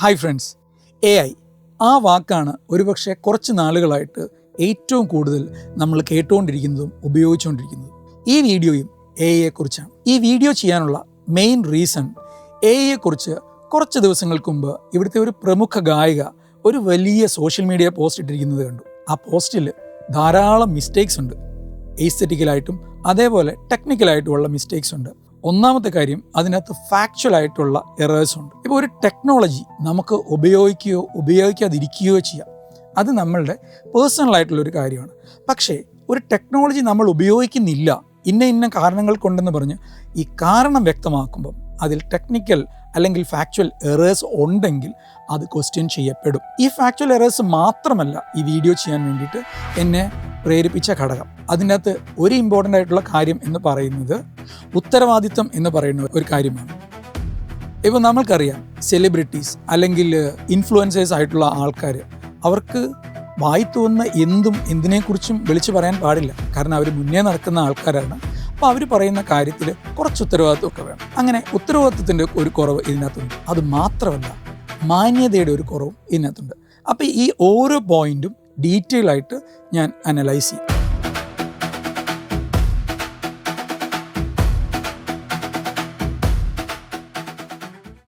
Hi friends, AI ആ വാക്കാണ് ഒരുപക്ഷെ കുറച്ച് നാളുകളായിട്ട് ഏറ്റവും കൂടുതൽ നമ്മൾ കേട്ടുകൊണ്ടിരിക്കുന്നതും ഉപയോഗിച്ചുകൊണ്ടിരിക്കുന്നതും. ഈ വീഡിയോയും AI-യെക്കുറിച്ചാണ്. ഈ വീഡിയോ ചെയ്യാനുള്ള മെയിൻ റീസൺ AI-യെക്കുറിച്ച് കുറച്ച് ദിവസങ്ങൾക്ക് മുമ്പ് ഇവിടുത്തെ ഒരു പ്രമുഖ ഗായിക ഒരു വലിയ സോഷ്യൽ മീഡിയ പോസ്റ്റ് ഇട്ടിരിക്കുന്നത് കണ്ടു. ആ പോസ്റ്റിൽ ധാരാളം മിസ്റ്റേക്സ് ഉണ്ട്. എസ്തെറ്റിക്കലായിട്ടും അതേപോലെ ടെക്നിക്കലായിട്ടുമുള്ള മിസ്റ്റേക്സ് ഉണ്ട്. ഒന്നാമത്തെ കാര്യം, അതിനകത്ത് ഫാക്ച്വൽ ആയിട്ടുള്ള എറേഴ്സ് ഉണ്ട്. ഇപ്പോൾ ഒരു ടെക്നോളജി നമുക്ക് ഉപയോഗിക്കുകയോ ഉപയോഗിക്കാതിരിക്കുകയോ ചെയ്യാം. അത് നമ്മളുടെ പേഴ്സണലായിട്ടുള്ളൊരു കാര്യമാണ്. പക്ഷേ ഒരു ടെക്നോളജി നമ്മൾ ഉപയോഗിക്കുന്നില്ല ഇന്ന കാരണങ്ങൾ കൊണ്ടെന്ന് പറഞ്ഞ് ഈ കാരണം വ്യക്തമാക്കുമ്പം അതിൽ ടെക്നിക്കൽ അല്ലെങ്കിൽ ഫാക്ച്വൽ എറേഴ്സ് ഉണ്ടെങ്കിൽ അത് ക്വസ്റ്റ്യൻ ചെയ്യപ്പെടും. ഈ ഫാക്ച്വൽ എറേഴ്സ് മാത്രമല്ല ഈ വീഡിയോ ചെയ്യാൻ വേണ്ടിയിട്ട് എന്നെ പ്രേരിപ്പിച്ച ഘടകം. അതിൻ്റെ അകത്ത് ഒരു ഇമ്പോർട്ടൻ്റ് ആയിട്ടുള്ള കാര്യം എന്ന് പറയുന്നത് ഉത്തരവാദിത്വം എന്ന് പറയുന്ന ഒരു കാര്യമാണ്. ഇപ്പോൾ നമ്മൾക്കറിയാം, സെലിബ്രിറ്റീസ് അല്ലെങ്കിൽ ഇൻഫ്ലുവൻസേഴ്സ് ആയിട്ടുള്ള ആൾക്കാർ, അവർക്ക് വായി തോന്നുന്ന എന്തിനെക്കുറിച്ചും വിളിച്ചു പറയാൻ പാടില്ല. കാരണം അവർ മുന്നേ നടക്കുന്ന ആൾക്കാരാണ്. അപ്പോൾ അവർ പറയുന്ന കാര്യത്തിൽ കുറച്ച് ഉത്തരവാദിത്വമൊക്കെ വേണം. അങ്ങനെ ഉത്തരവാദിത്വത്തിൻ്റെ ഒരു കുറവ് ഇതിനകത്തുണ്ട്. അത് മാത്രമല്ല, മാന്യതയുടെ ഒരു കുറവും ഇതിനകത്തുണ്ട്. അപ്പോൾ ഈ ഓരോ പോയിൻറ്റും ഡീറ്റെയിൽ ആയിട്ട് ഞാൻ അനലൈസ് ചെയ്യും.